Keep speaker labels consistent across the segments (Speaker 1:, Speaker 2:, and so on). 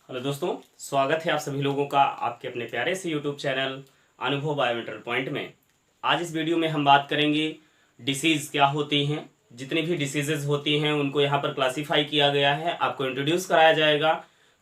Speaker 1: Hello दोस्तों, स्वागत है आप सभी लोगों का आपके अपने प्यारे से यूट्यूब चैनल अनुभव बायोमेट्रिक पॉइंट में। आज इस वीडियो में हम बात करेंगे डिसीज़ क्या होती हैं। जितनी भी डिसीजेज होती हैं उनको यहाँ पर क्लासीफाई किया गया है, आपको इंट्रोड्यूस कराया जाएगा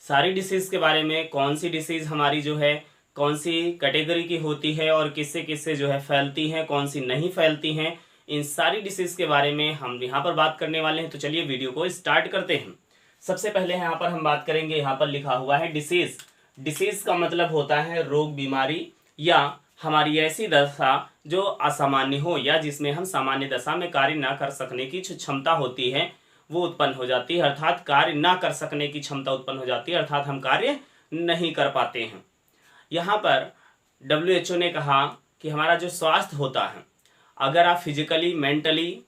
Speaker 1: सारी डिसीज़ के बारे में। कौन सी डिसीज़ हमारी जो है कौन सी कैटेगरी की होती है और किससे किससे जो है फैलती हैं, कौन सी नहीं फैलती हैं, इन सारी डिसीज़ के बारे में हम यहाँ पर बात करने वाले हैं। तो चलिए वीडियो को स्टार्ट करते हैं। सबसे पहले यहाँ पर हम बात करेंगे, यहाँ पर लिखा हुआ है डिसीज। डिसीज का मतलब होता है रोग, बीमारी या हमारी ऐसी दशा जो असामान्य हो या जिसमें हम सामान्य दशा में कार्य ना कर सकने की जो क्षमता होती है वो उत्पन्न हो जाती है, अर्थात कार्य ना कर सकने की क्षमता उत्पन्न हो जाती है, अर्थात हम कार्य नहीं कर पाते हैं। यहाँ पर WHO ने कहा कि हमारा जो स्वास्थ्य होता है, अगर आप फिजिकली, मेंटली,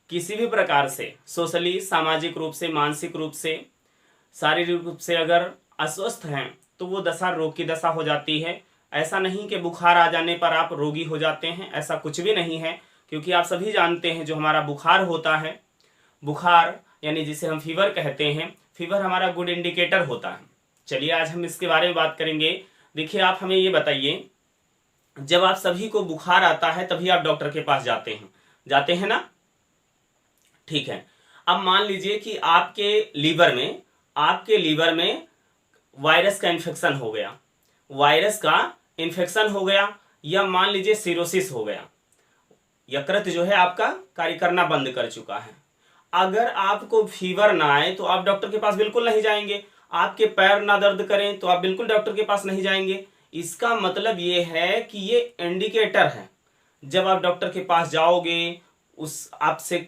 Speaker 1: किसी भी प्रकार से, सोशली, सामाजिक रूप से, मानसिक रूप से, शारीरिक रूप से अगर अस्वस्थ हैं तो वो दशा रोग की दशा हो जाती है। ऐसा नहीं कि बुखार आ जाने पर आप रोगी हो जाते हैं, ऐसा कुछ भी नहीं है, क्योंकि आप सभी जानते हैं जो हमारा बुखार होता है, बुखार यानी जिसे हम फीवर कहते हैं, फीवर हमारा गुड इंडिकेटर होता है। चलिए आज हम इसके बारे में बात करेंगे। देखिए, आप हमें ये बताइए, जब आप सभी को बुखार आता है तभी आप डॉक्टर के पास जाते हैं ना? ठीक है। अब मान लीजिए कि आपके लीवर में वायरस का इन्फेक्शन हो गया, या मान लीजिए सिरोसिस हो गया, यकृत जो है आपका कार्य करना बंद कर चुका है। अगर आपको फीवर ना आए तो आप डॉक्टर के पास बिल्कुल नहीं जाएंगे, आपके पैर ना दर्द करें तो आप बिल्कुल डॉक्टर के पास नहीं जाएंगे। इसका मतलब ये है कि ये इंडिकेटर है। जब आप डॉक्टर के पास जाओगे, उस आपसे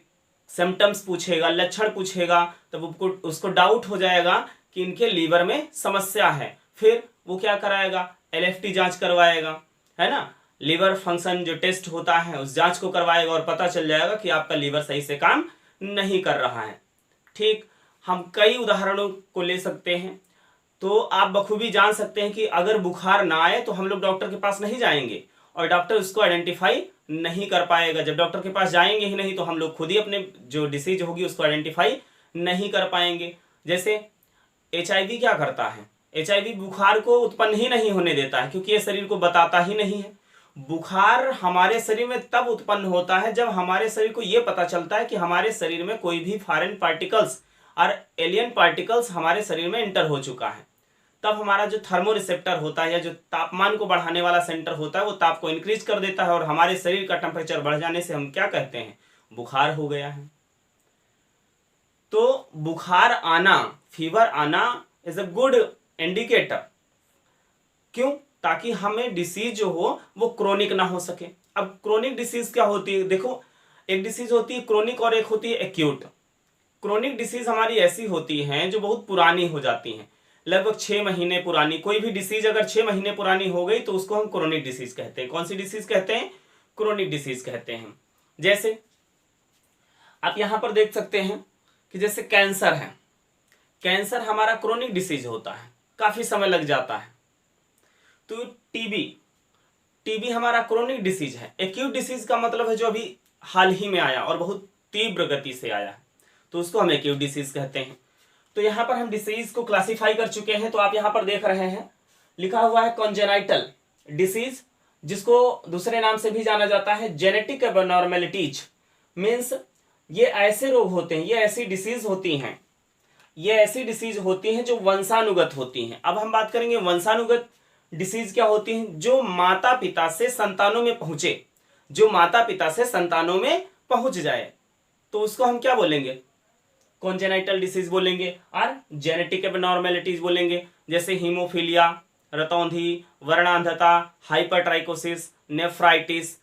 Speaker 1: सिम्टम्स पूछेगा, लक्षण पूछेगा, तब उसको डाउट हो जाएगा कि इनके लीवर में समस्या है। फिर वो क्या कराएगा? LFT जांच करवाएगा, है ना? लीवर फंक्शन जो टेस्ट होता है उस जांच को करवाएगा और पता चल जाएगा कि आपका लीवर सही से काम नहीं कर रहा है। ठीक, हम कई उदाहरणों को ले सकते हैं, तो आप बखूबी जान सकते हैं कि अगर बुखार ना आए तो हम लोग डॉक्टर के पास नहीं जाएंगे और डॉक्टर उसको आइडेंटिफाई नहीं कर पाएगा। जब डॉक्टर के पास जाएंगे ही नहीं तो हम लोग खुद ही अपने जो डिसीज होगी उसको आइडेंटिफाई नहीं कर पाएंगे। जैसे HIV क्या करता है? HIV बुखार को उत्पन्न ही नहीं होने देता है, क्योंकि ये शरीर को बताता ही नहीं है। बुखार हमारे शरीर में तब उत्पन्न होता है जब हमारे शरीर को ये पता चलता है कि हमारे शरीर में कोई भी फॉरेन पार्टिकल्स और एलियन पार्टिकल्स हमारे शरीर में एंटर हो चुका है। तब हमारा जो थर्मो रिसेप्टर होता है या जो तापमान को बढ़ाने वाला सेंटर होता है वो ताप को इंक्रीज कर देता है और हमारे शरीर का टेम्परेचर बढ़ जाने से हम क्या कहते हैं? बुखार हो गया है। तो बुखार आना, फीवर आना इज अ गुड इंडिकेटर। क्यों? ताकि हमें डिसीज जो हो वो क्रोनिक ना हो सके। अब क्रोनिक डिसीज क्या होती है? देखो, एक डिसीज होती है क्रोनिक और एक होती है एक्यूट। क्रोनिक डिसीज हमारी ऐसी होती हैं जो बहुत पुरानी हो जाती हैं, लगभग 6 महीने पुरानी। कोई भी डिसीज अगर 6 महीने पुरानी हो गई तो उसको हम क्रोनिक डिसीज कहते हैं। कौन सी डिसीज कहते हैं? क्रोनिक डिसीज कहते हैं। जैसे आप यहां पर देख सकते हैं कि जैसे कैंसर है, कैंसर हमारा क्रोनिक डिसीज होता है, काफी समय लग जाता है। तो टीबी हमारा क्रोनिक डिसीज है। एक्यूट डिसीज का मतलब है जो अभी हाल ही में आया और बहुत तीव्र गति से आया है, तो उसको हम एक्यूट डिसीज कहते हैं। तो यहाँ पर हम डिसीज को क्लासिफाई कर चुके हैं। तो आप यहाँ पर देख रहे हैं लिखा हुआ है कॉन्जेनाइटल डिसीज, जिसको दूसरे नाम से भी जाना जाता है जेनेटिक एबनॉर्मेलिटीज। मीन्स ये ऐसे रोग होते हैं, ये ऐसी डिसीज होती हैं जो वंशानुगत होती हैं। अब हम बात करेंगे वंशानुगत डिसीज क्या होती हैं? जो माता पिता से संतानों में पहुंच जाए, तो उसको हम क्या बोलेंगे? कॉन्जेनाइटल डिसीज बोलेंगे और जेनेटिक एबनॉर्मेलिटीज बोलेंगे। जैसे हीमोफीलिया, रतौंधी, वर्णांधता, हाइपरट्राइकोसिस, नेफ्राइटिस,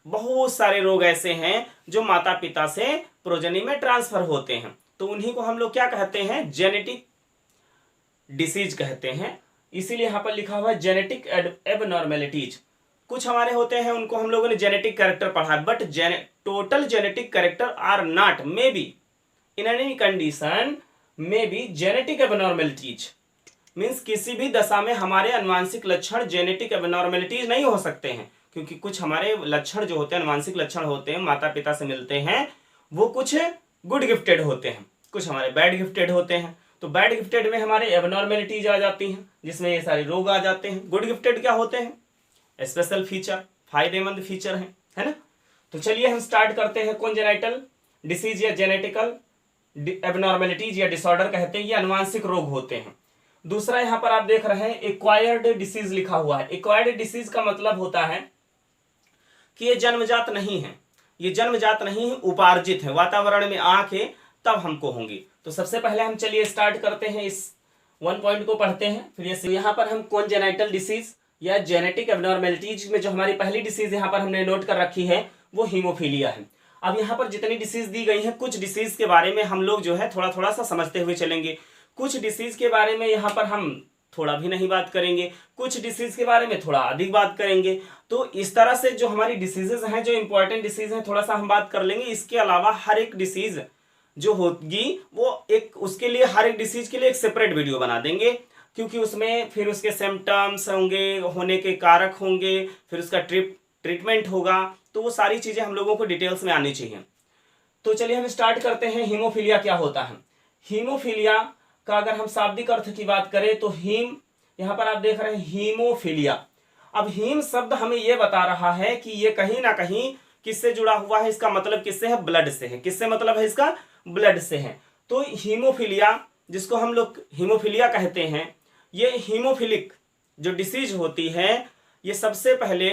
Speaker 1: बहुत सारे रोग ऐसे हैं जो माता पिता से प्रोजनी में ट्रांसफर होते हैं। तो उन्हीं को हम लोग क्या कहते हैं? जेनेटिक डिसीज कहते हैं। इसीलिए यहां पर लिखा हुआ है जेनेटिक एबनॉर्मेलिटीज। कुछ हमारे होते हैं उनको हम लोगों ने जेनेटिक कैरेक्टर पढ़ा, but total genetic character are not, may be in any condition may be genetic abnormalities। Means किसी भी दशा में हमारे अनुवांशिक लक्षण जेनेटिक एबनॉर्मेलिटीज नहीं हो सकते हैं, क्योंकि कुछ हमारे लक्षण जो होते हैं, अनुवांशिक लक्षण होते हैं, माता पिता से मिलते हैं, वो कुछ गुड गिफ्टेड होते हैं, कुछ हमारे बैड गिफ्टेड होते हैं। तो बैड गिफ्टेड में हमारे एबनॉर्मेलिटीज आ जाती हैं, जिसमें ये सारे रोग आ जाते हैं। गुड गिफ्टेड क्या होते हैं? स्पेशल फीचर, फायदेमंद फीचर है ना। तो चलिए हम स्टार्ट करते हैं। कॉन्जेनाइटल डिसीज या जेनेटिकल एबनॉर्मेलिटीज या डिसऑर्डर कहते हैं, ये अनुवांशिक रोग होते हैं। दूसरा यहाँ पर आप देख रहे हैं एक्वायर्ड डिसीज लिखा हुआ है। एक्वायर्ड डिसीज का मतलब होता है कि ये जन्मजात नहीं है, ये जन्मजात नहीं है, उपार्जित है, वातावरण में आके तब हमको होंगी। तो सबसे पहले हम चलिए स्टार्ट करते हैं, इस 1 पॉइंट को पढ़ते हैं। फिर ये यहाँ पर हम कॉन्जेनाइटल डिसीज या जेनेटिक एबनॉर्मेलिटीज में जो हमारी पहली डिसीज यहाँ पर हमने नोट कर रखी है वो हीमोफीलिया है। अब यहाँ पर जितनी डिसीज दी गई है, कुछ डिसीज के बारे में हम लोग जो है थोड़ा थोड़ा सा समझते हुए चलेंगे। कुछ डिसीज के बारे में यहाँ पर हम थोड़ा भी नहीं बात करेंगे, कुछ डिसीज के बारे में थोड़ा अधिक बात करेंगे। तो इस तरह से जो हमारी डिसीजेज हैं, जो इंपॉर्टेंट डिसीज हैं, थोड़ा सा हम बात कर लेंगे। इसके अलावा हर एक डिसीज जो होगी वो एक, उसके लिए हर एक डिसीज के लिए एक सेपरेट वीडियो बना देंगे, क्योंकि उसमें फिर उसके सिम्टम्स होंगे, होने के कारक होंगे, फिर उसका ट्रीटमेंट होगा। तो वो सारी चीजें हम लोगों को डिटेल्स में आनी चाहिए। तो चलिए हम स्टार्ट करते हैं। हीमोफीलिया क्या होता है? हीमोफीलिया का अगर हम शाब्दिक अर्थ की बात करें तो हीम, यहाँ पर आप देख रहे हैं हीमोफीलिया। अब हीम शब्द हमें यह बता रहा है कि ये कहीं ना कहीं किससे जुड़ा हुआ है, इसका मतलब किससे है? ब्लड से है। किससे मतलब है इसका? ब्लड से है। तो हीमोफीलिया, जिसको हम लोग हीमोफीलिया कहते हैं, ये हीमोफिलिक जो डिसीज होती है, ये सबसे पहले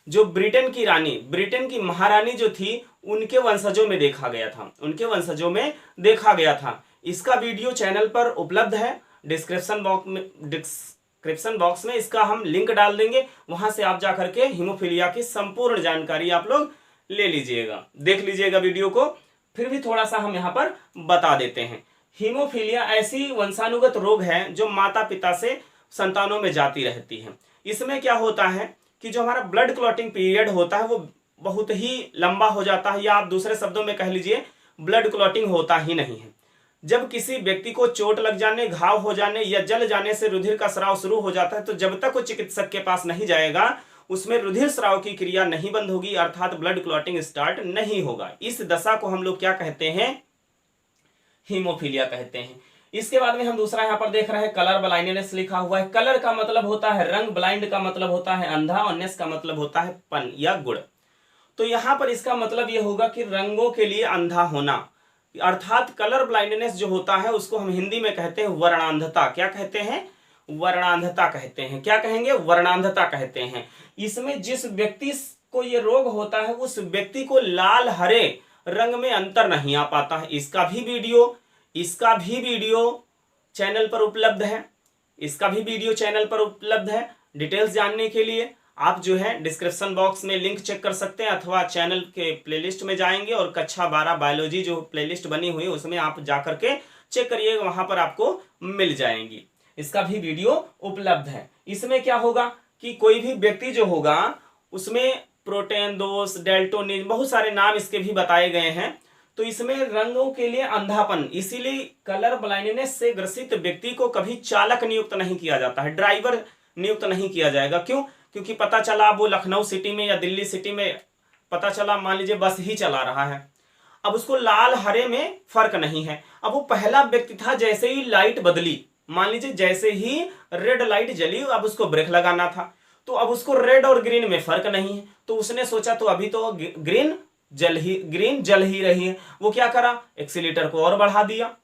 Speaker 1: जो ब्रिटेन की रानी, ब्रिटेन की महारानी जो थी, उनके वंशजों में देखा गया था, उनके वंशजों में देखा गया था। इसका वीडियो चैनल पर उपलब्ध है, डिस्क्रिप्शन बॉक्स में इसका हम लिंक डाल देंगे, वहां से आप जाकर के हीमोफीलिया की संपूर्ण जानकारी आप लोग ले लीजिएगा, देख लीजिएगा वीडियो को। फिर भी थोड़ा सा हम यहाँ पर बता देते हैं। हीमोफीलिया ऐसी वंशानुगत रोग है जो माता पिता से संतानों में जाती रहती है। इसमें क्या होता है कि जो हमारा ब्लड क्लॉटिंग पीरियड होता है वो बहुत ही लंबा हो जाता है, या आप दूसरे शब्दों में कह लीजिए ब्लड क्लॉटिंग होता ही नहीं है। जब किसी व्यक्ति को चोट लग जाने, घाव हो जाने या जल जाने से रुधिर का स्राव शुरू हो जाता है, तो जब तक वो चिकित्सक के पास नहीं जाएगा उसमें रुधिर स्राव की क्रिया नहीं बंद होगी, अर्थात ब्लड क्लॉटिंग स्टार्ट नहीं होगा। इस दशा को हम लोग क्या कहते हैं? हीमोफीलिया कहते हैं। इसके बाद में हम दूसरा यहाँ पर देख रहे हैं कलर ब्लाइंडनेस लिखा हुआ है। कलर का मतलब होता है रंग, ब्लाइंड का मतलब होता है अंधा, और नेस का मतलब होता है पन या गुण। तो यहाँ पर इसका मतलब यह होगा कि रंगों के लिए अंधा होना, अर्थात कलर ब्लाइंडनेस जो होता है उसको हम हिंदी में कहते हैं वर्णांधता। क्या कहते हैं? वर्णांधता कहते हैं। क्या कहेंगे? वर्णांधता कहते हैं। इसमें जिस व्यक्ति को ये रोग होता है उस व्यक्ति को लाल हरे रंग में अंतर नहीं आ पाता है। इसका भी वीडियो चैनल पर उपलब्ध है, इसका भी वीडियो चैनल पर उपलब्ध है। डिटेल्स जानने के लिए आप जो है डिस्क्रिप्शन बॉक्स में लिंक चेक कर सकते हैं, अथवा चैनल के प्लेलिस्ट में जाएंगे और कक्षा 12 बायोलॉजी जो प्लेलिस्ट बनी हुई है उसमें आप जाकर के चेक करिएगा, वहां पर आपको मिल जाएंगी। इसका भी वीडियो उपलब्ध है। इसमें क्या होगा कि कोई भी व्यक्ति जो होगा उसमें प्रोटेन दोष, डेल्टोनिन, बहुत सारे नाम इसके भी बताए गए हैं। तो इसमें रंगों के लिए अंधापन, इसीलिए कलर ब्लाइंडनेस से ग्रसित व्यक्ति को कभी चालक नियुक्त नहीं किया जाता है, ड्राइवर नियुक्त नहीं किया जाएगा। क्यों? क्योंकि पता चला वो लखनऊ सिटी में या दिल्ली सिटी में, पता चला मान लीजिए बस ही चला रहा है, अब उसको लाल हरे में फर्क नहीं है। अब वो पहला व्यक्ति था, जैसे ही लाइट बदली, मान लीजिए जैसे ही रेड लाइट जली, अब उसको ब्रेक लगाना था, तो अब उसको रेड और ग्रीन में फर्क नहीं है। तो उसने सोचा तो अभी तो ग्रीन जल ही रही है। वो क्या करा? एक्सीलेटर को और बढ़ा दिया।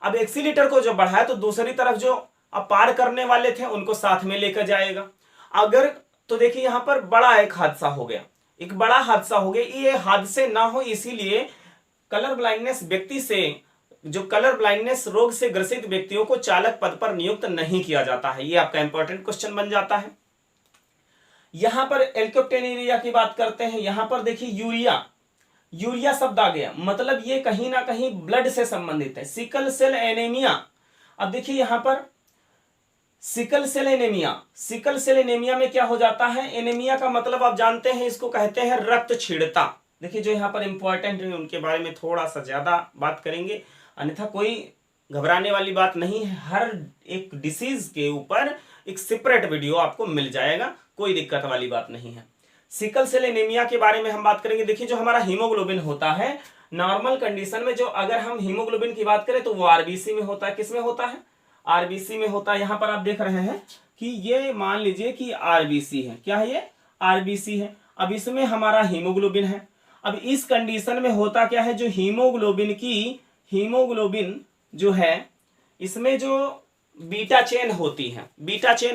Speaker 1: अब एक्सीलेटर को जो बढ़ाया तो दूसरी तरफ जो अब पार करने वाले थे उनको साथ में लेकर जाएगा। अगर तो देखिए यहाँ पर बड़ा एक हादसा हो गया, एक बड़ा हादसा हो गया। ये हादसे ना हो इसीलिए कलर ब्लाइंडनेस व्यक्ति से, जो कलर ब्लाइंडनेस रोग से ग्रसित व्यक्तियों को चालक पद पर नियुक्त नहीं किया जाता है। ये आपका इंपॉर्टेंट क्वेश्चन बन जाता है। यहां पर एल्कोप्टेनेरिया की बात करते हैं। यहां पर देखिए यूरिया शब्द आ गया, मतलब ये कहीं ना कहीं ब्लड से संबंधित है। सिकल सेल एनीमिया, अब देखिए यहां पर सिकल सेल एनीमिया में क्या हो जाता है? एनीमिया का मतलब आप जानते हैं, इसको कहते हैं रक्त क्षीणता। देखिए जो यहाँ पर इंपॉर्टेंट है उनके बारे में थोड़ा सा ज्यादा बात करेंगे, अन्यथा कोई घबराने वाली बात नहीं है। हर एक डिसीज के ऊपर एक सेपरेट वीडियो आपको मिल जाएगा, कोई दिक्कत वाली बात नहीं है। सिकल सेल एनीमिया के बारे में हम बात करेंगे। देखिए जो हमारा हीमोग्लोबिन होता है नॉर्मल कंडीशन में, जो अगर हम हीमोग्लोबिन की बात करें तो वो आरबीसी में होता है। किसमें होता है? आरबीसी में होता है। यहाँ पर आप देख रहे हैं कि ये मान लीजिए कि आरबीसी है। क्या है ये? आरबीसी है। अब इसमें हमारा हीमोग्लोबिन है। अब इस कंडीशन में होता क्या है, जो हीमोग्लोबिन जो है इसमें जो बीटा चेन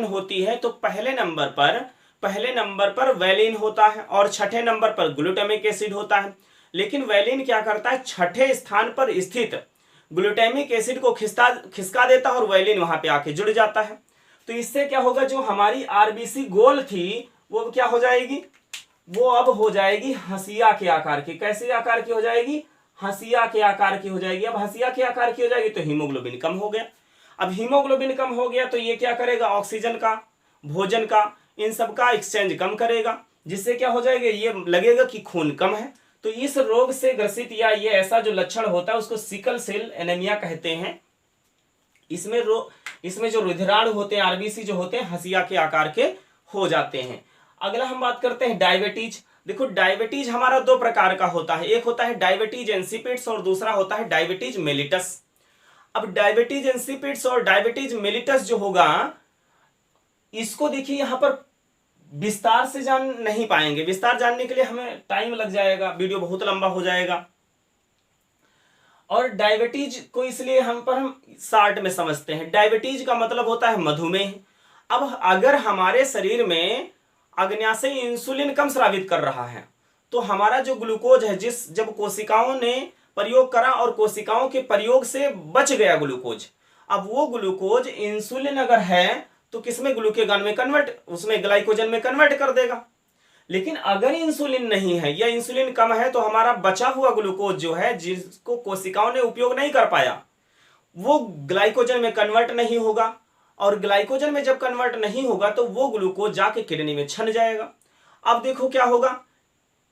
Speaker 1: होती है तो पहले नंबर पर वैलिन होता है और छठे नंबर पर ग्लूटामिक एसिड होता है। लेकिन वैलिन क्या करता है, छठे स्थान पर स्थित ग्लूटामिक एसिड को खिसका देता है और वैलिन वहां पे आके जुड़ जाता है। तो इससे क्या होगा, जो हमारी आरबीसी गोल थी वो क्या हो जाएगी, वो अब हो जाएगी हंसिया के आकार की। कैसे आकार की हो जाएगी? हंसिया के आकार की हो जाएगी। अब हंसिया के आकार की हो जाएगी तो हीमोग्लोबिन कम हो गया। अब हीमोग्लोबिन कम हो गया तो ये क्या करेगा, ऑक्सीजन का, भोजन का, इन सब का एक्सचेंज कम करेगा, जिससे क्या हो जाएगा, ये लगेगा कि खून कम है। तो इस रोग से ग्रसित या ये ऐसा जो लक्षण होता है उसको सिकल सेल एनीमिया कहते हैं। इसमें जो रुधिराणु होते हैं, आरबीसी जो होते हैं, हंसिया के आकार के हो जाते हैं। अगला हम बात करते हैं डायबिटीज। देखो डायबिटीज हमारा दो प्रकार का होता है, एक होता है डायबिटीज इंसिपिड्स और दूसरा होता है डायबिटीज मेलिटस। अब डायबिटीज इंसिपिड्स और डायबिटीज मेलिटस जो होगा, इसको देखिए यहां पर विस्तार से जान नहीं पाएंगे। विस्तार जानने के लिए हमें टाइम लग जाएगा, वीडियो बहुत लंबा हो जाएगा। और डायबिटीज को इसलिए हम शॉर्ट में समझते हैं। डायबिटीज का मतलब होता है मधुमेह। अब अगर हमारे शरीर में अग्न्याशय इंसुलिन कम स्रावित कर रहा है तो हमारा जो ग्लूकोज है, जब कोशिकाओं ने प्रयोग करा और कोशिकाओं के प्रयोग से बच गया ग्लूकोज, अब वो ग्लूकोज इंसुलिन अगर है तो किसमें, ग्लूकेगॉन में कन्वर्ट, उसमें ग्लाइकोजन में कन्वर्ट कर देगा। लेकिन अगर इंसुलिन नहीं है या इंसुलिन कम है तो हमारा बचा हुआ ग्लूकोज जो है, जिसको कोशिकाओं ने उपयोग नहीं कर पाया, वो ग्लाइकोजन में कन्वर्ट नहीं होगा। और ग्लाइकोजन में जब कन्वर्ट नहीं होगा तो वो ग्लूकोज जाके किडनी में छन जाएगा। अब देखो क्या होगा,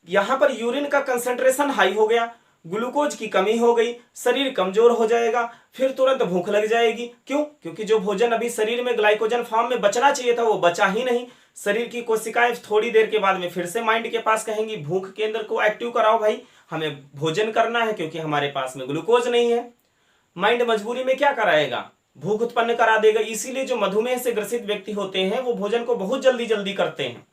Speaker 1: यहां पर यूरिन का कंसंट्रेशन हाई हो गया, ग्लूकोज की कमी हो गई, शरीर कमजोर हो जाएगा, फिर तुरंत भूख लग जाएगी। क्यों? क्योंकि जो भोजन अभी शरीर में ग्लाइकोजन फॉर्म में बचना चाहिए था वो बचा ही नहीं। शरीर की कोशिकाएं थोड़ी देर के बाद में फिर से माइंड के पास कहेंगी भूख केंद्र को एक्टिव कराओ भाई, हमें भोजन करना है, क्योंकि हमारे पास में ग्लूकोज नहीं है। माइंड मजबूरी में क्या कराएगा, भूख उत्पन्न करा देगा। इसीलिए जो मधुमेह से ग्रसित व्यक्ति होते हैं वो भोजन को बहुत जल्दी जल्दी करते हैं,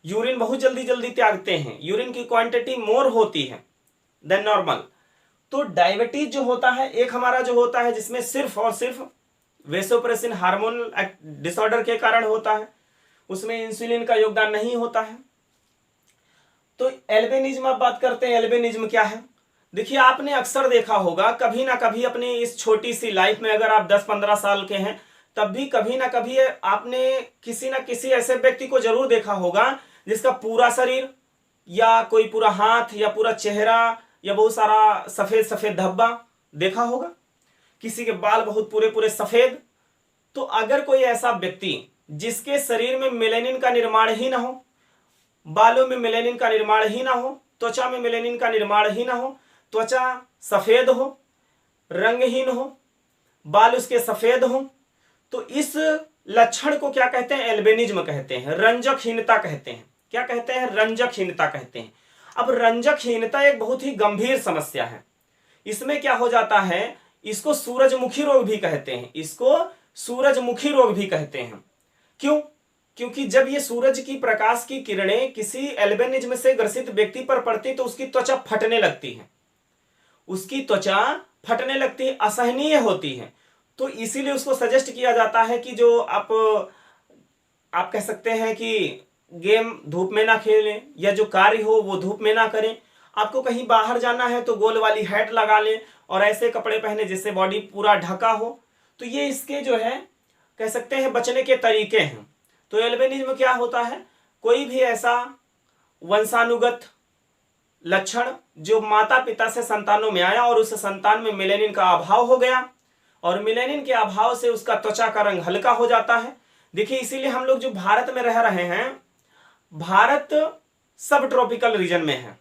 Speaker 1: यूरिन बहुत जल्दी जल्दी त्यागते हैं, यूरिन की क्वांटिटी मोर होती है देन नॉर्मल। तो डायबिटीज जो होता है, एक हमारा जो होता है जिसमें सिर्फ और सिर्फ वेसोप्रेसिन हार्मोनल डिसऑर्डर के कारण होता है, उसमें इंसुलिन का योगदान नहीं होता है। तो एल्बिनिज्म अब बात करते हैं। एल्बिनिज्म क्या है? देखिए आपने अक्सर देखा होगा कभी ना कभी अपनी इस छोटी सी लाइफ में, अगर आप 10-15 साल के हैं तब भी कभी ना कभी आपने किसी ना किसी ऐसे व्यक्ति को जरूर देखा होगा जिसका पूरा शरीर या कोई पूरा हाथ या पूरा चेहरा या बहुत सारा सफेद सफेद धब्बा देखा होगा, किसी के बाल बहुत पूरे पूरे सफेद। तो अगर कोई ऐसा व्यक्ति जिसके शरीर में मेलेनिन का निर्माण ही ना हो, बालों में मेलेनिन का निर्माण ही ना हो, त्वचा में मेलेनिन का निर्माण ही ना हो, त्वचा सफेद हो, रंगहीन हो, बाल उसके सफेद हो, तो इस लक्षण को क्या कहते हैं? एल्बिनिज्म कहते हैं, रंजकहीनता कहते हैं। क्या कहते हैं? रंजकहीनता कहते हैं। अब रंजकहीनता एक बहुत ही गंभीर समस्या है। इसमें क्या हो जाता है, इसको सूरजमुखी रोग भी कहते हैं, इसको सूरजमुखी रोग भी कहते हैं। क्यों? क्योंकि जब ये सूरज की प्रकाश की किरणें किसी एल्बिनिज्म से ग्रसित व्यक्ति पर पड़ती तो उसकी त्वचा फटने लगती है, उसकी त्वचा फटने लगती है, असहनीय होती है। तो इसीलिए उसको सजेस्ट किया जाता है कि जो आप कह सकते हैं कि गेम धूप में ना खेलें या जो कार्य हो वो धूप में ना करें। आपको कहीं बाहर जाना है तो गोल वाली हैट लगा लें और ऐसे कपड़े पहने जिससे बॉडी पूरा ढका हो। तो ये इसके जो है कह सकते हैं बचने के तरीके हैं। तो एल्बिनिज्म क्या होता है? कोई भी ऐसा वंशानुगत लक्षण जो माता पिता से संतानों में आया और उस संतान में मेलेनिन का अभाव हो गया और मेलेनिन के अभाव से उसका त्वचा का रंग हल्का हो जाता है। देखिए इसीलिए हम लोग जो भारत में रह रहे हैं, भारत सब ट्रॉपिकल रीजन में है।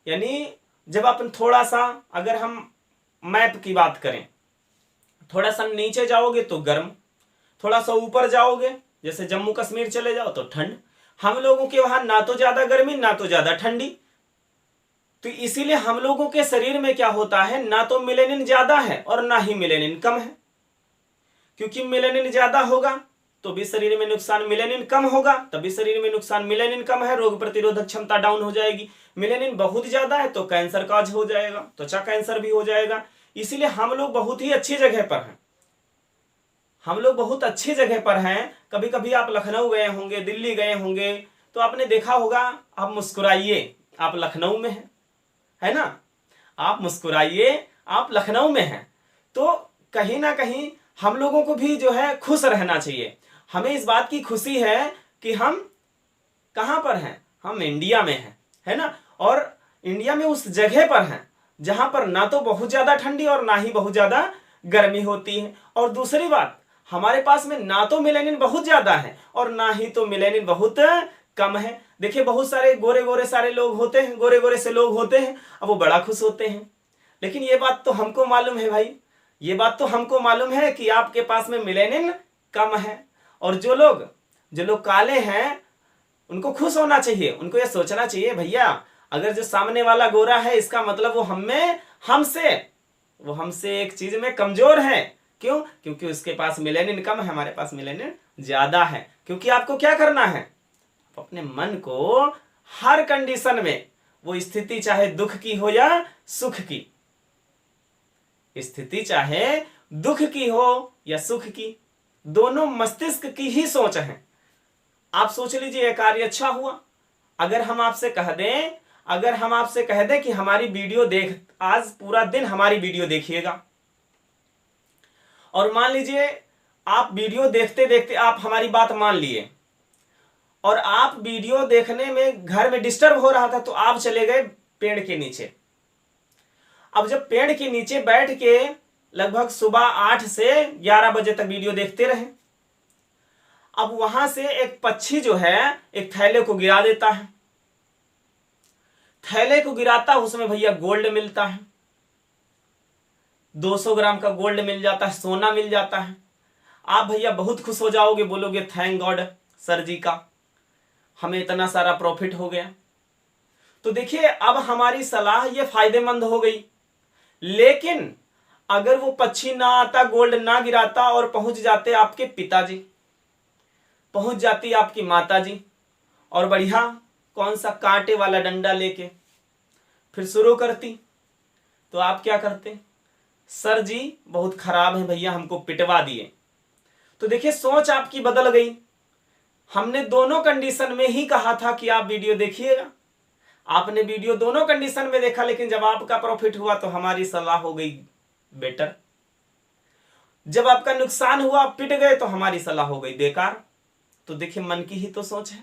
Speaker 1: यानी जब आप थोड़ा सा, अगर हम मैप की बात करें, थोड़ा सा नीचे जाओगे तो गर्म, थोड़ा सा ऊपर जाओगे जैसे जम्मू कश्मीर चले जाओ तो ठंड। हम लोगों के वहां ना तो ज्यादा गर्मी ना तो ज्यादा ठंडी। तो इसीलिए हम लोगों के शरीर में क्या होता है, ना तो मेलेनिन ज्यादा है और ना ही मेलेनिन कम है, क्योंकि मेलानिन ज्यादा होगा तो भी शरीर में नुकसान, मेलानिन कम होगा तभी शरीर में नुकसान। मेलानिन कम है, रोग प्रतिरोधक क्षमता डाउन हो जाएगी। मेलानिन बहुत ज्यादा है तो कैंसर काज हो जाएगा, त्वचा कैंसर भी हो जाएगा। इसीलिए हम लोग बहुत ही अच्छी जगह पर हैं, हम लोग बहुत अच्छी जगह पर हैं। कभी कभी आप लखनऊ गए होंगे, दिल्ली गए होंगे, तो आपने देखा होगा, आप मुस्कुराइए, आप लखनऊ में हैं, है ना, आप मुस्कुराइए, आप लखनऊ में हैं। तो कहीं ना कहीं हम लोगों को भी जो है खुश रहना चाहिए। हमें इस बात की खुशी है कि हम कहां पर हैं, हम इंडिया में हैं, है ना। और इंडिया में उस जगह पर हैं जहां पर ना तो बहुत ज्यादा ठंडी और ना ही बहुत ज्यादा गर्मी होती है। और दूसरी बात, हमारे पास में ना तो मेलानिन बहुत ज्यादा है और ना ही तो मेलानिन बहुत कम है। देखिए बहुत सारे गोरे गोरे सारे लोग होते हैं, गोरे गोरे से लोग होते हैं, अब वो बड़ा खुश होते हैं। लेकिन ये बात तो हमको मालूम है भाई, ये बात तो हमको मालूम है कि आपके पास में मेलानिन कम है। और जो लोग काले हैं उनको खुश होना चाहिए, उनको ये सोचना चाहिए भैया अगर जो सामने वाला गोरा है इसका मतलब वो हमसे एक चीज में कमजोर है। क्यों? क्योंकि उसके पास मेलानिन कम है, हमारे पास मेलानिन ज्यादा है। क्योंकि आपको क्या करना है, अपने मन को हर कंडीशन में, वो स्थिति चाहे दुख की हो या सुख की, स्थिति चाहे दुख की हो या सुख की, दोनों मस्तिष्क की ही सोच है। आप सोच लीजिए ये कार्य अच्छा हुआ, अगर हम आपसे कह दें कि हमारी वीडियो देख, आज पूरा दिन हमारी वीडियो देखिएगा, और मान लीजिए आप वीडियो देखते देखते आप हमारी बात मान लिए और आप वीडियो देखने में घर में डिस्टर्ब हो रहा था तो आप चले गए पेड़ के नीचे। अब जब पेड़ के नीचे बैठ के लगभग सुबह 8 से 11 बजे तक वीडियो देखते रहे, अब वहां से एक पक्षी जो है एक थैले को गिरा देता है, थैले को गिराता है, उसमें भैया गोल्ड मिलता है, 200 ग्राम का गोल्ड मिल जाता है, सोना मिल जाता है। आप भैया बहुत खुश हो जाओगे, बोलोगे थैंक गॉड सर जी का, हमें इतना सारा प्रॉफिट हो गया। तो देखिए अब हमारी सलाह ये फायदेमंद हो गई। लेकिन अगर वो पक्षी ना आता, गोल्ड ना गिराता और पहुंच जाते आपके पिताजी, पहुंच जाती आपकी माताजी और बढ़िया कौन सा कांटे वाला डंडा लेके फिर शुरू करती, तो आप क्या करते, सर जी बहुत खराब है भैया, हमको पिटवा दिए। तो देखिए सोच आपकी बदल गई। हमने दोनों कंडीशन में ही कहा था कि आप वीडियो देखिएगा, आपने वीडियो दोनों कंडीशन में देखा, लेकिन जब आपका प्रॉफिट हुआ तो हमारी सलाह हो गई बेटर, जब आपका नुकसान हुआ आप पिट गए तो हमारी सलाह हो गई बेकार। तो देखिए मन की ही तो सोच है,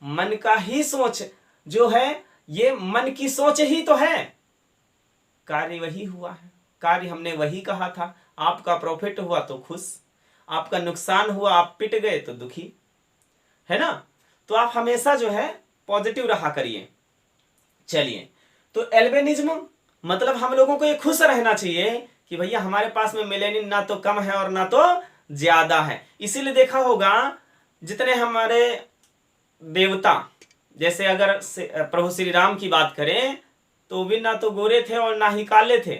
Speaker 1: मन का ही सोच जो है, ये मन की सोच ही तो है, कार्य वही हुआ है, कार्य हमने वही कहा था। आपका प्रॉफिट हुआ तो खुश, आपका नुकसान हुआ आप पिट गए तो दुखी, है ना। तो आप हमेशा जो है पॉजिटिव रहा करिए। चलिए, तो एल्बिनिज्म मतलब हम लोगों को ये खुश रहना चाहिए कि भैया हमारे पास में मेलानिन ना तो कम है और ना तो ज्यादा है। इसीलिए देखा होगा जितने हमारे देवता, जैसे अगर प्रभु श्री राम की बात करें तो भी ना तो गोरे थे और ना ही काले थे,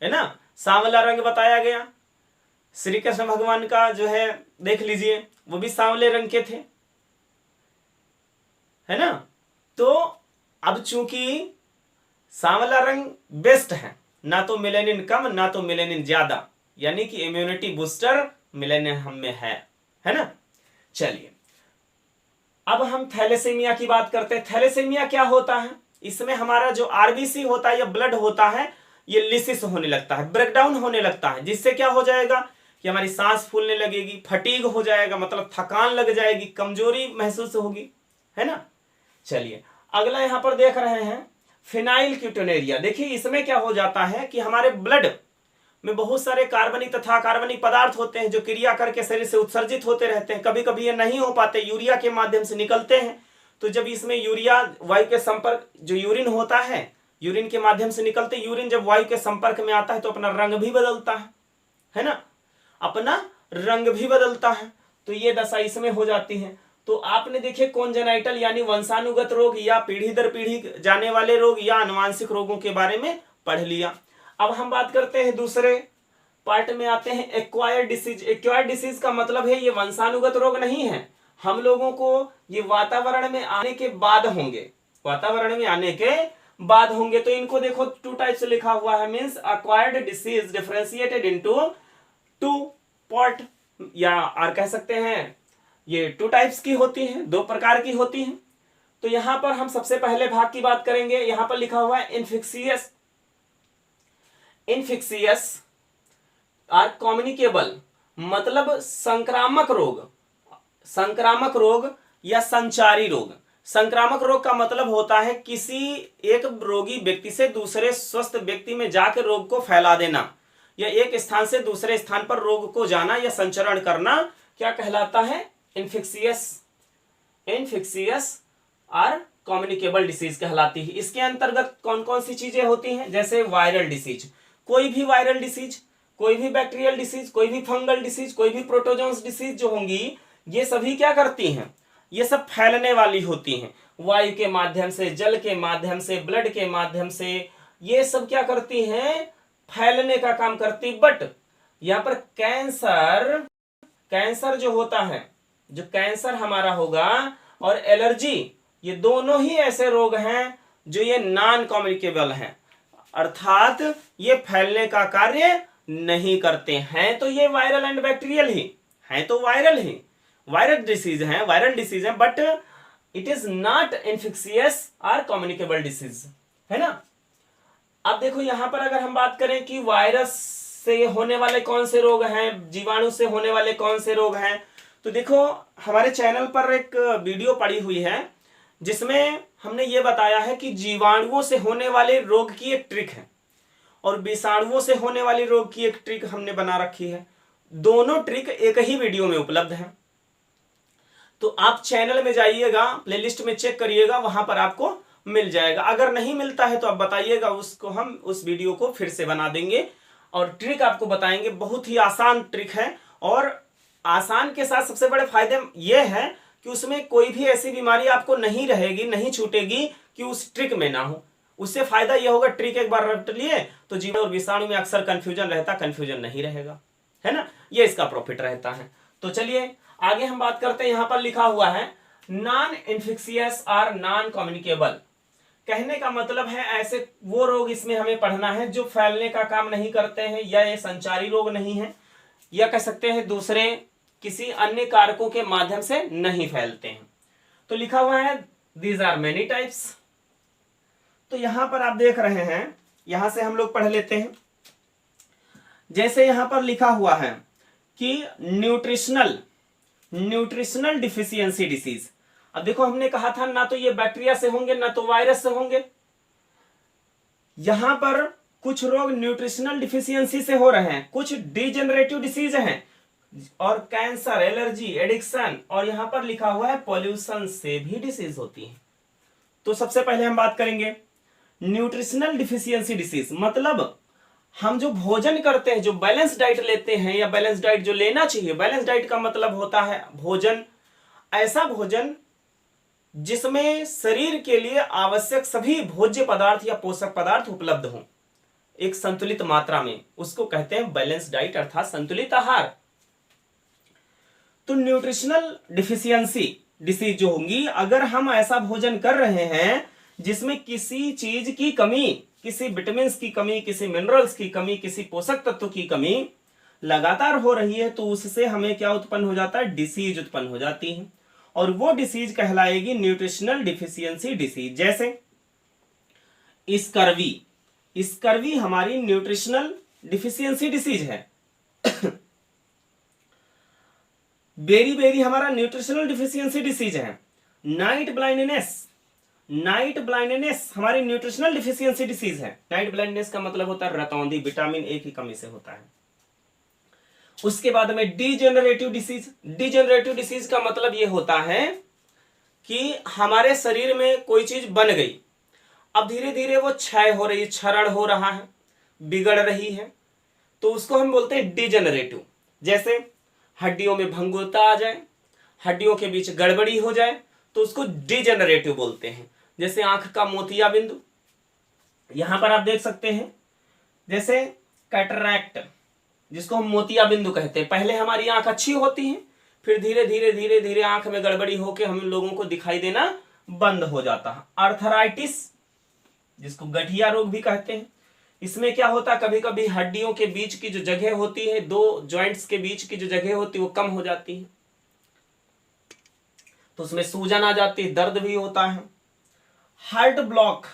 Speaker 1: है ना, सांवला रंग बताया गया। श्री कृष्ण भगवान का जो है देख लीजिए, वो भी सांवले रंग के थे, है ना। तो अब चूंकि सांवला रंग बेस्ट है, ना तो मेलानिन कम ना तो मेलानिन ज्यादा, यानी कि इम्यूनिटी बूस्टर मेलानिन हम में है ना। चलिए अब हम थैलेसीमिया की बात करते हैं। थैलेसीमिया क्या होता है, इसमें हमारा जो आरबीसी होता है या ब्लड होता है ये लिसिस होने लगता है, ब्रेकडाउन होने लगता है, जिससे क्या हो जाएगा कि हमारी सांस फूलने लगेगी, फटीग हो जाएगा, मतलब थकान लग जाएगी, कमजोरी महसूस होगी, है ना। चलिए अगला यहां पर देख रहे हैं फिनाइल कीटोनेरिया। देखिए इसमें क्या हो जाता है कि हमारे ब्लड में बहुत सारे कार्बनिक तथा कार्बनिक पदार्थ होते हैं जो क्रिया करके शरीर से उत्सर्जित होते रहते हैं। कभी कभी ये नहीं हो पाते, यूरिया के माध्यम से निकलते हैं। तो जब इसमें यूरिया वायु के संपर्क, जो यूरिन होता है, यूरिन के माध्यम से निकलते, यूरिन जब वायु के संपर्क में आता है तो अपना रंग भी बदलता है ना, अपना रंग भी बदलता है। तो ये दशा इसमें हो जाती है। तो आपने देखे कॉन्जेनाइटल यानी वंशानुगत रोग या पीढ़ी दर पीढ़ी जाने वाले रोग या आनुवांशिक रोगों के बारे में पढ़ लिया। अब हम बात करते हैं दूसरे पार्ट में आते हैं एक्वायर्ड डिसीज। एक्वायर्ड डिसीज का मतलब है ये वंशानुगत रोग नहीं है, हम लोगों को ये वातावरण में आने के बाद होंगे, वातावरण में आने के बाद होंगे। तो इनको देखो टू टाइप से लिखा हुआ है, means acquired disease differentiated into two part, या और कह सकते हैं ये टू टाइप्स की होती हैं, दो प्रकार की होती हैं। तो यहां पर हम सबसे पहले भाग की बात करेंगे। यहां पर लिखा हुआ है इन्फेक्शियस, इन्फेक्शियस आर कम्युनिकेबल, मतलब संक्रामक रोग, संक्रामक रोग या संचारी रोग। संक्रामक रोग का मतलब होता है किसी एक रोगी व्यक्ति से दूसरे स्वस्थ व्यक्ति में जाकर रोग को फैला देना, या एक स्थान से दूसरे स्थान पर रोग को जाना या संचरण करना, क्या कहलाता है? इन्फेक्शियस, इन्फेक्शियस और कम्युनिकेबल डिसीज कहलाती है। इसके अंतर्गत कौन कौन सी चीजें होती हैं? जैसे वायरल डिसीज, कोई भी वायरल डिसीज, कोई भी बैक्टीरियल डिसीज, कोई भी फंगल डिसीज, कोई भी प्रोटोजोन्स डिसीज जो होंगी, ये सभी क्या करती हैं? ये सब फैलने वाली होती हैं, वायु के माध्यम से, जल के माध्यम से, ब्लड के माध्यम से, ये सब क्या करती हैं? फैलने का काम करती। बट यहाँ पर कैंसर, कैंसर जो होता है, जो कैंसर हमारा होगा, और एलर्जी, ये दोनों ही ऐसे रोग हैं जो ये नॉन कम्युनिकेबल हैं, अर्थात ये फैलने का कार्य नहीं करते हैं। तो ये वायरल एंड बैक्टीरियल ही हैं, तो वायरल ही वायरल डिसीज हैं, वायरल डिसीज हैं, but it is not infectious और कम्युनिकेबल डिसीज, है ना। अब देखो यहां पर अगर हम बात करें कि वायरस से होने वाले कौन से रोग हैं, जीवाणु से होने वाले कौन से रोग हैं, तो देखो हमारे चैनल पर एक वीडियो पड़ी हुई है जिसमें हमने ये बताया है कि जीवाणुओं से होने वाले रोग की एक ट्रिक है और विषाणुओं से होने वाले रोग की एक ट्रिक हमने बना रखी है। दोनों ट्रिक एक ही वीडियो में उपलब्ध है, तो आप चैनल में जाइएगा, प्लेलिस्ट में चेक करिएगा, वहां पर आपको मिल जाएगा। अगर नहीं मिलता है तो आप बताइएगा, उसको हम उस वीडियो को फिर से बना देंगे और ट्रिक आपको बताएंगे। बहुत ही आसान ट्रिक है, और आसान के साथ सबसे बड़े फायदे ये है कि उसमें कोई भी ऐसी बीमारी आपको नहीं रहेगी, नहीं छूटेगी कि उस ट्रिक में ना हो। उससे फायदा यह होगा, ट्रिक एक बार रट लिए तो जीवाणु और विषाणु में अक्सर कंफ्यूजन रहता, कंफ्यूजन नहीं रहेगा, है ना, ये इसका प्रॉफिट रहता है। तो चलिए आगे हम बात करते हैं। यहां पर लिखा हुआ है नॉन इन्फेक्शियस और नॉन कम्युनिकेबल, कहने का मतलब है ऐसे वो रोग इसमें हमें पढ़ना है जो फैलने का काम नहीं करते हैं, या ये संचारी रोग नहीं है, या कह सकते हैं दूसरे किसी अन्य कारकों के माध्यम से नहीं फैलते हैं। तो लिखा हुआ है दीज आर मेनी टाइप्स। तो यहां पर आप देख रहे हैं, यहां से हम लोग पढ़ लेते हैं। जैसे यहां पर लिखा हुआ है कि न्यूट्रिशनल, न्यूट्रिशनल डिफिशियंसी डिसीज। अब देखो हमने कहा था ना तो ये बैक्टीरिया से होंगे ना तो वायरस से होंगे। यहां पर कुछ रोग न्यूट्रिशनल डिफिशियंसी से हो रहे हैं, कुछ डिजेनरेटिव डिसीज हैं, और कैंसर, एलर्जी, एडिक्शन, और यहां पर लिखा हुआ है पॉल्यूशन से भी डिसीज होती है। तो सबसे पहले हम बात करेंगे न्यूट्रिशनल डिफिशियंसी डिसीज, मतलब हम जो भोजन करते हैं, जो बैलेंस डाइट लेते हैं, या बैलेंस डाइट जो लेना चाहिए। बैलेंस डाइट का मतलब होता है भोजन, ऐसा भोजन जिसमें शरीर के लिए आवश्यक सभी भोज्य पदार्थ या पोषक पदार्थ उपलब्ध हों एक संतुलित मात्रा में, उसको कहते हैं बैलेंस डाइट, अर्थात संतुलित आहार। तो न्यूट्रिशनल डिफिशियंसी डिसीज जो होंगी, अगर हम ऐसा भोजन कर रहे हैं जिसमें किसी चीज की कमी, किसी विटामिन की कमी, किसी मिनरल्स की कमी, किसी पोषक तत्व की कमी लगातार हो रही है, तो उससे हमें क्या उत्पन्न हो जाता है? डिसीज उत्पन्न हो जाती है, और वो डिसीज कहलाएगी न्यूट्रिशनल डिफिशियंसी डिसीज। जैसे स्कर्वी, स्कर्वी हमारी न्यूट्रिशनल डिफिशियंसी डिसीज है। बेरी हमारा न्यूट्रिशनल डिफिशियंसी डिसीज है। नाइट ब्लाइंडनेस, नाइट ब्लाइंडनेस हमारी न्यूट्रिशनल डिफिशियंसी डिसीज है। नाइट ब्लाइंडनेस का मतलब होता है रतौंधी, विटामिन ए की कमी से होता है। उसके बाद में डिजेनरेटिव डिसीज, डिजेनरेटिव डिसीज का मतलब यह होता है कि हमारे शरीर में कोई चीज बन गई, अब धीरे धीरे वो क्षय हो रही है, क्षरण हो रहा है, बिगड़ रही है, तो उसको हम बोलते हैं डिजेनरेटिव। जैसे हड्डियों में भंगुरता आ जाए, हड्डियों के बीच गड़बड़ी हो जाए, तो उसको डिजेनरेटिव बोलते हैं। जैसे आंख का मोतिया बिंदु, यहां पर आप देख सकते हैं, जैसे कैटरैक्ट, जिसको हम मोतिया बिंदु कहते हैं। पहले हमारी आंख अच्छी होती है, फिर धीरे धीरे धीरे धीरे आंख में गड़बड़ी होकर हम लोगों को दिखाई देना बंद हो जाता है। आर्थराइटिस, जिसको गठिया रोग भी कहते हैं, इसमें क्या होता है, कभी कभी हड्डियों के बीच की जो जगह होती है, दो जॉइंट्स के बीच की जो जगह होती है वो कम हो जाती है, तो उसमें सूजन आ जाती है, दर्द भी होता है। हार्ट ब्लॉक,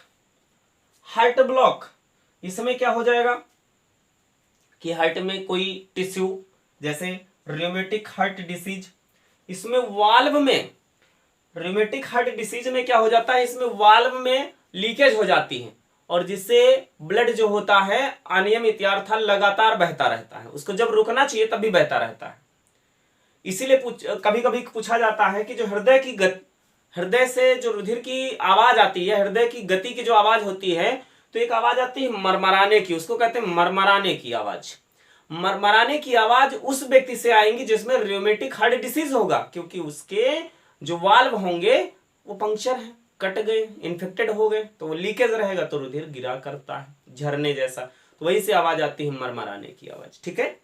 Speaker 1: हार्ट ब्लॉक, इसमें क्या हो जाएगा कि हार्ट में कोई टिश्यू, जैसे रियोमेटिक हार्ट डिसीज, इसमें वाल्व में, रियोमेटिक हार्ट डिसीज में क्या हो जाता है, इसमें वाल्व में लीकेज हो जाती है और जिससे ब्लड जो होता है अनियमित अर्थात लगातार बहता रहता है, उसको जब रुकना चाहिए तब भी बहता रहता है। इसीलिए कभी कभी पूछा जाता है कि जो हृदय से जो रुधिर की आवाज आती है, हृदय की गति की जो आवाज होती है, तो एक आवाज आती है मरमराने की, उसको कहते हैं मरमराने की आवाज। मरमराने की आवाज उस व्यक्ति से आएंगी जिसमें रियोमेटिक हार्ट डिसीज होगा, क्योंकि उसके जो वाल्व होंगे वो पंक्चर है, कट गए, इन्फेक्टेड हो गए, तो वो लीकेज रहेगा तो रुधिर गिरा करता है झरने जैसा, तो वही से आवाज आती है मरमराने की आवाज। ठीक है।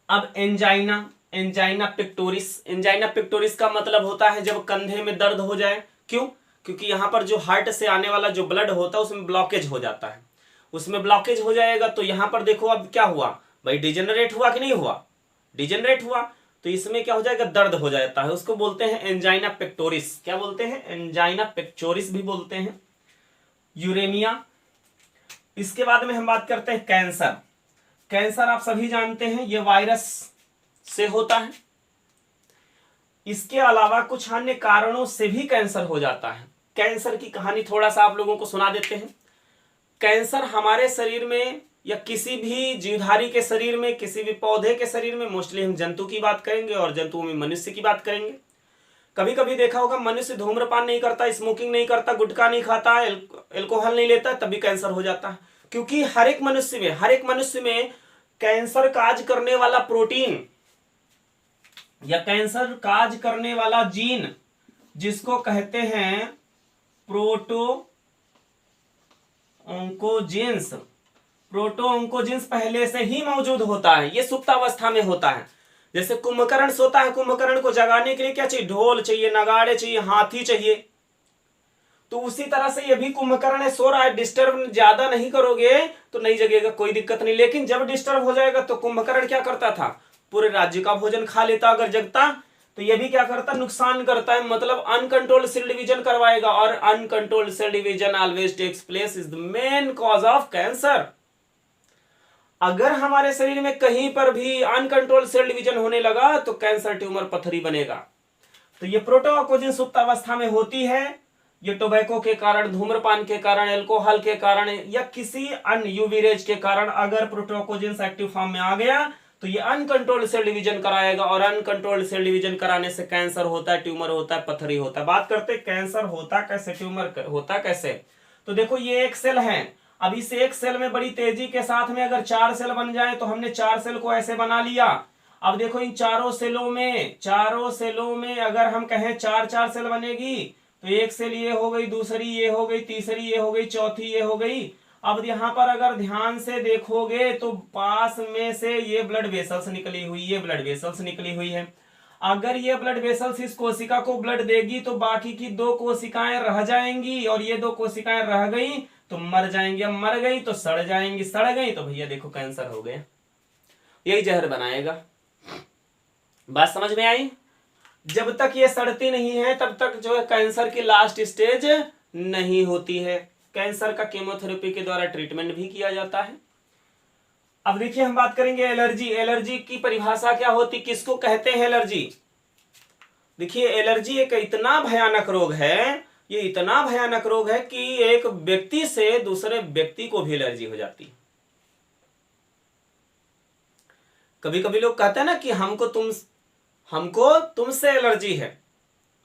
Speaker 1: अब angina, angina Pictoris, angina Pictoris का मतलब होता है जब कंधे में दर्द हो जाए। क्यों? क्योंकि यहाँ पर जो हार्ट से आने वाला जो ब्लड होता है उसमें ब्लॉकेज हो जाता है, उसमें ब्लॉकेज हो जाएगा तो यहाँ पर देखो अब क्या हुआ भाई, डिजेनरेट हुआ कि नहीं हुआ, डिजेनरेट हुआ, तो इसमें क्या हो जाएगा, दर्द हो जाता है, उसको बोलते हैं एंजाइना पेक्टोरिस। क्या बोलते हैं? एंजाइना पेक्टोरिस भी बोलते हैं। यूरेमिया। इसके बाद में हम बात करते हैं कैंसर। कैंसर आप सभी जानते हैं ये वायरस से होता है। इसके अलावा कुछ अन्य कारणों से भी कैंसर हो जाता है। कैंसर की कहानी थोड़ा सा आप लोगों को सुना देते हैं। कैंसर हमारे शरीर में या किसी भी जीवधारी के शरीर में, किसी भी पौधे के शरीर में, मोस्टली हम जंतु की बात करेंगे और जंतुओं में मनुष्य की बात करेंगे। कभी कभी देखा होगा मनुष्य धूम्रपान नहीं करता, स्मोकिंग नहीं करता, गुटखा नहीं खाता, एल्कोहल नहीं लेता, तभी कैंसर हो जाता है। क्योंकि हर एक मनुष्य में कैंसर काज करने वाला प्रोटीन या कैंसर काज करने वाला जीन, जिसको कहते हैं प्रोटो ऑन्कोजीन्स, प्रोटो ऑन्कोजीन्स पहले से ही मौजूद होता है। ये सुप्तावस्था में होता है। जैसे कुंभकर्ण सोता है, कुंभकर्ण को जगाने के लिए क्या चाहिए? ढोल चाहिए, नगाड़े चाहिए, हाथी चाहिए। तो उसी तरह से ये भी कुंभकर्ण है, सो रहा है, डिस्टर्ब ज्यादा नहीं करोगे तो नहीं जगेगा, कोई दिक्कत नहीं। लेकिन जब डिस्टर्ब हो जाएगा तो कुंभकर्ण क्या करता था? पूरे राज्य का भोजन खा लेता अगर जगता। तो ये भी क्या करता? नुकसान करता है, मतलब अनकंट्रोल्ड सेल डिवीजन करवाएगा। और uncontrolled cell division always takes place is the main cause of cancer. अगर हमारे शरीर में कहीं पर भी अनकंट्रोल्ड सेल डिवीजन होने लगा तो कैंसर ट्यूमर पथरी बनेगा। तो ये प्रोटोऑन्कोजीन सुप्तावस्था में होती है। ये टोबैको के कारण, धूम्रपान के कारण, एल्कोहल के कारण या किसी अन्य यूवी रेज के कारण अगर प्रोटोऑन्कोजीन एक्टिव फॉर्म में आ गया तो ये अनकंट्रोल्ड सेल डिवीजन कराएगा। और अनकंट्रोल्ड सेल डिवीजन कराने से कैंसर होता है, ट्यूमर होता है, पथरी होता है। बात करते हैं कैंसर होता कैसे, ट्यूमर होता कैसे। तो देखो ये एक सेल है, अब इस एक सेल में बड़ी तेजी के साथ में अगर 4 सेल बन जाए तो हमने 4 सेल को ऐसे बना लिया। अब देखो इन चारों सेलों में अगर हम कहें 4 सेल बनेगी तो एक सेल ये हो गई, दूसरी ये हो गई, तीसरी ये हो गई, चौथी ये हो गई। अब यहाँ पर अगर ध्यान से देखोगे तो पास में से ये ब्लड वेसल्स निकली हुई, ये ब्लड वेसल्स निकली हुई है। अगर ये ब्लड वेसल्स इस कोशिका को ब्लड देगी तो बाकी की 2 कोशिकाएं रह जाएंगी, और ये 2 कोशिकाएं रह गई तो मर जाएंगी। अब मर गई तो सड़ जाएंगी, सड़ गई तो भैया देखो कैंसर हो गया। यही जहर बनाएगा। बात समझ में आई? जब तक ये सड़ती नहीं है तब तक जो है कैंसर की लास्ट स्टेज नहीं होती है। कैंसर का केमोथेरेपी के द्वारा ट्रीटमेंट भी किया जाता है। अब देखिए हम बात करेंगे एलर्जी। एलर्जी की परिभाषा क्या होती, किसको कहते हैं एलर्जी? देखिए एलर्जी एक इतना भयानक रोग है, ये इतना भयानक रोग है कि एक व्यक्ति से दूसरे व्यक्ति को भी एलर्जी हो जाती है। कभी कभी लोग कहते हैं ना कि हमको तुमसे एलर्जी है,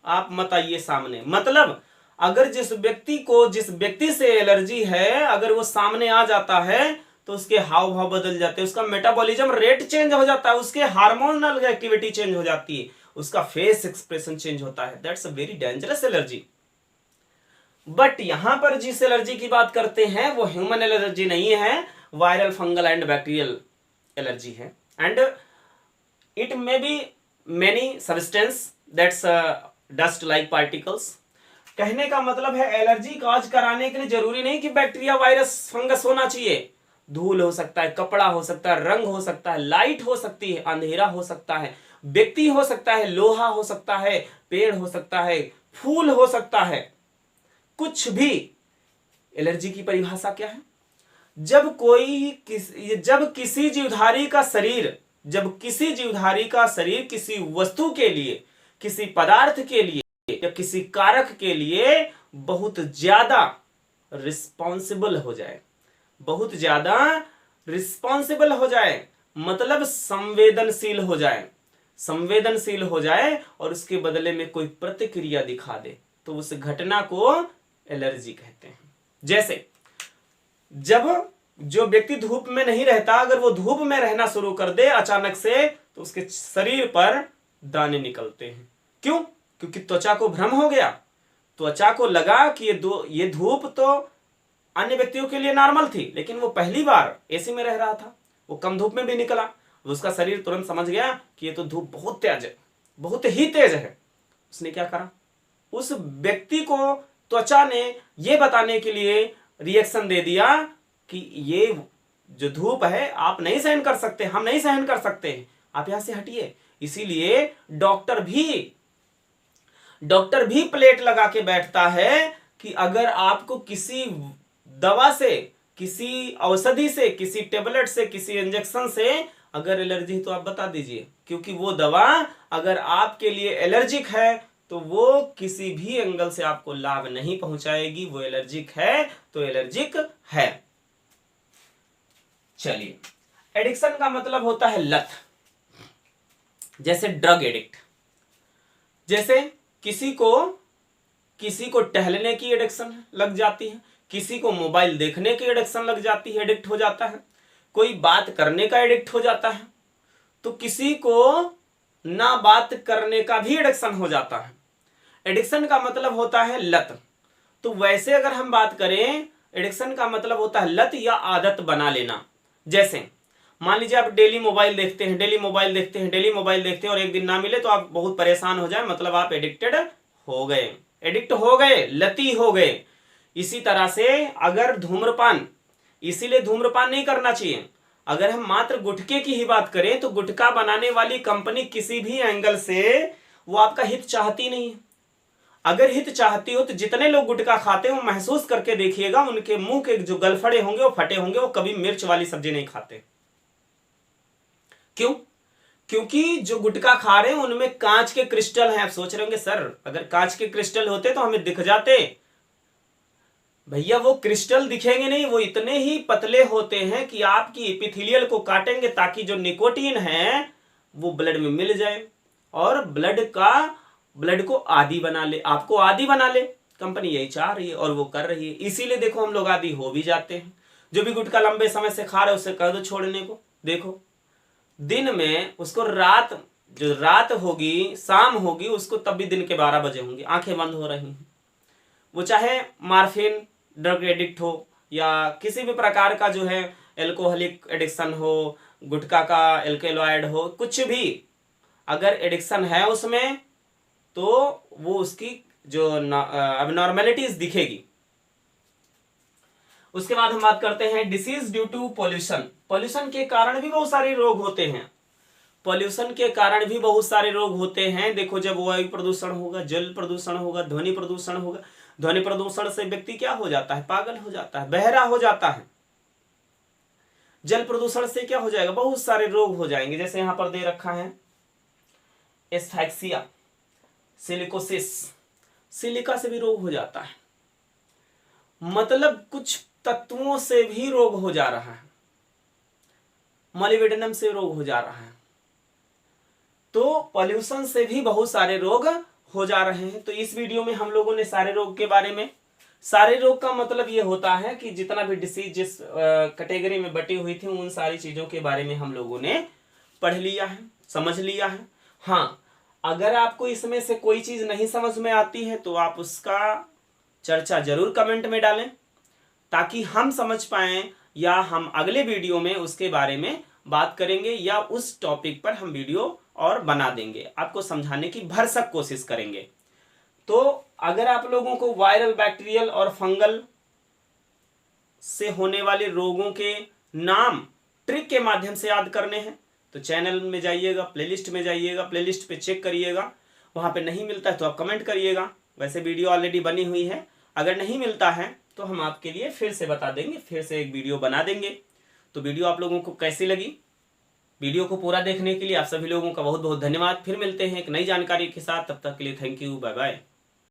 Speaker 1: आप मत आइए सामने। मतलब अगर जिस व्यक्ति से एलर्जी है अगर वो सामने आ जाता है तो उसके हाव भाव बदल जाते हैं, उसका मेटाबॉलिज्म रेट चेंज हो जाता है, उसके हार्मोनल एक्टिविटी चेंज हो जाती है, उसका फेस एक्सप्रेशन चेंज होता है। That's a very dangerous allergy. But यहां पर जिस एलर्जी की बात करते हैं वो ह्यूमन एलर्जी नहीं है, viral, fungal and bacterial allergy है and it may be many substance that's dust like particles. कहने का मतलब है एलर्जी काज कराने के लिए जरूरी नहीं कि बैक्टीरिया, वायरस, फंगस होना चाहिए। धूल हो सकता है, कपड़ा हो सकता है, रंग हो सकता है, लाइट हो सकती है, अंधेरा हो सकता है, व्यक्ति हो सकता है, लोहा हो सकता है, पेड़ हो सकता है, फूल हो सकता है, कुछ भी। एलर्जी की परिभाषा क्या है? जब किसी जीवधारी का शरीर किसी वस्तु के लिए, किसी पदार्थ के लिए या किसी कारक के लिए बहुत ज्यादा रिस्पॉन्सिबल हो जाए, बहुत ज्यादा रिस्पॉन्सिबल हो जाए, मतलब संवेदनशील हो जाए, संवेदनशील हो जाए और उसके बदले में कोई प्रतिक्रिया दिखा दे, तो उस घटना को एलर्जी कहते हैं। जैसे जब जो व्यक्ति धूप में नहीं रहता, अगर वो धूप में रहना शुरू कर दे अचानक से, तो उसके शरीर पर दाने निकलते हैं। क्यों? क्योंकि त्वचा को भ्रम हो गया, त्वचा को लगा कि ये धूप तो अन्य व्यक्तियों के लिए नॉर्मल थी, लेकिन वो पहली बार एसी में रह रहा था, वो कम धूप में भी निकला, उसका शरीर तुरंत समझ गया कि ये तो धूप बहुत तेज है, बहुत ही तेज है। उसने क्या करा? उस व्यक्ति को त्वचा ने ये बताने के लिए रिएक्शन दे दिया कि ये जो धूप है आप नहीं सहन कर सकते, हम नहीं सहन कर सकते, आप यहां से हटिए। इसीलिए डॉक्टर भी प्लेट लगा के बैठता है कि अगर आपको किसी दवा से, किसी औषधि से, किसी टेबलेट से, किसी इंजेक्शन से अगर एलर्जी तो आप बता दीजिए, क्योंकि वो दवा अगर आपके लिए एलर्जिक है तो वो किसी भी एंगल से आपको लाभ नहीं पहुंचाएगी। वो एलर्जिक है तो एलर्जिक है। चलिए, एडिक्शन का मतलब होता है लत। जैसे ड्रग एडिक्ट, जैसे किसी को टहलने की एडिक्शन लग जाती है, किसी को मोबाइल देखने की एडिक्शन लग जाती है, एडिक्ट हो जाता है, कोई बात करने का एडिक्ट हो जाता है, तो किसी को ना बात करने का भी एडिक्शन हो जाता है। एडिक्शन का मतलब होता है लत। तो वैसे अगर हम बात करें, एडिक्शन का मतलब होता है लत या आदत बना लेना। जैसे मान लीजिए आप डेली मोबाइल देखते हैं, डेली मोबाइल देखते हैं, डेली मोबाइल देखते हैं और एक दिन ना मिले तो आप बहुत परेशान हो जाए, मतलब आप एडिक्टेड हो गए, एडिक्ट हो गए, लती हो गए। इसी तरह से अगर धूम्रपान, इसीलिए धूम्रपान नहीं करना चाहिए। अगर हम मात्र गुटखे की ही बात करें तो गुटखा बनाने वाली कंपनी किसी भी एंगल से वो आपका हित चाहती नहीं है। अगर हित चाहती हो तो जितने लोग गुटखा खाते हैं वो महसूस करके देखिएगा, उनके मुंह के जो गलफड़े होंगे वो फटे होंगे, वो कभी मिर्च वाली सब्जी नहीं खाते। क्यों? क्योंकि जो गुटखा खा रहे हैं उनमें कांच के क्रिस्टल हैं। आप सोच रहे होंगे सर अगर कांच के क्रिस्टल होते तो हमें दिख जाते। भैया वो क्रिस्टल दिखेंगे नहीं, वो इतने ही पतले होते हैं कि आपकी एपिथेलियल को काटेंगे ताकि जो निकोटीन है वो ब्लड में मिल जाए और ब्लड को आदी बना ले, आपको आदी बना ले। कंपनी यही चाह रही है और वो कर रही है। इसीलिए देखो हम लोग आदी हो भी जाते हैं। जो भी गुटखा लंबे समय से खा रहे हैं उससे कह दो छोड़ने को, देखो दिन में उसको जो रात होगी, शाम होगी, उसको तब भी दिन के 12 बजे होंगे, आंखें बंद हो रही हैं। वो चाहे मार्फिन ड्रग एडिक्ट हो या किसी भी प्रकार का जो है एल्कोहलिक एडिक्शन हो, गुटखा का एल्केलॉइड हो, कुछ भी अगर एडिक्शन है उसमें तो वो उसकी जो अबनॉर्मेलिटीज दिखेगी। उसके बाद हम बात करते हैं disease due to pollution. Pollution के कारण भी बहुत सारे रोग होते हैं। पॉल्यूशन के कारण भी बहुत सारे रोग होते हैं। देखो जब वायु प्रदूषण होगा, जल प्रदूषण होगा, ध्वनि प्रदूषण होगा, ध्वनि प्रदूषण से व्यक्ति क्या हो जाता है? पागल हो जाता है, बहरा हो जाता है। जल प्रदूषण से क्या हो जाएगा? बहुत सारे रोग हो जाएंगे। जैसे यहां पर दे रखा है एस्फैक्सिया, सिलिकोसिस, सिलिका से भी रोग हो जाता है। मतलब कुछ तत्वों से भी रोग हो जा रहा है, मॉलिबेडनम से रोग हो जा रहा है। तो पॉल्यूशन से भी बहुत सारे रोग हो जा रहे हैं। तो इस वीडियो में हम लोगों ने सारे रोग के बारे में, सारे रोग का मतलब ये होता है कि जितना भी डिसीज जिस कैटेगरी में बटी हुई थी उन सारी चीजों के बारे में हम लोगों ने पढ़ लिया है, समझ लिया है। हाँ, अगर आपको इसमें से कोई चीज नहीं समझ में आती है तो आप उसका चर्चा जरूर कमेंट में डालें ताकि हम समझ पाएं या हम अगले वीडियो में उसके बारे में बात करेंगे या उस टॉपिक पर हम वीडियो और बना देंगे, आपको समझाने की भरसक कोशिश करेंगे। तो अगर आप लोगों को वायरल, बैक्टीरियल और फंगल से होने वाले रोगों के नाम ट्रिक के माध्यम से याद करने हैं तो चैनल में जाइएगा, प्लेलिस्ट में जाइएगा, प्लेलिस्ट पे चेक करिएगा, वहाँ पे नहीं मिलता है तो आप कमेंट करिएगा। वैसे वीडियो ऑलरेडी बनी हुई है, अगर नहीं मिलता है तो हम आपके लिए फिर से बता देंगे, फिर से एक वीडियो बना देंगे। तो वीडियो आप लोगों को कैसी लगी? वीडियो को पूरा देखने के लिए आप सभी लोगों का बहुत बहुत धन्यवाद। फिर मिलते हैं एक नई जानकारी के साथ, तब तक के लिए थैंक यू, बाय बाय।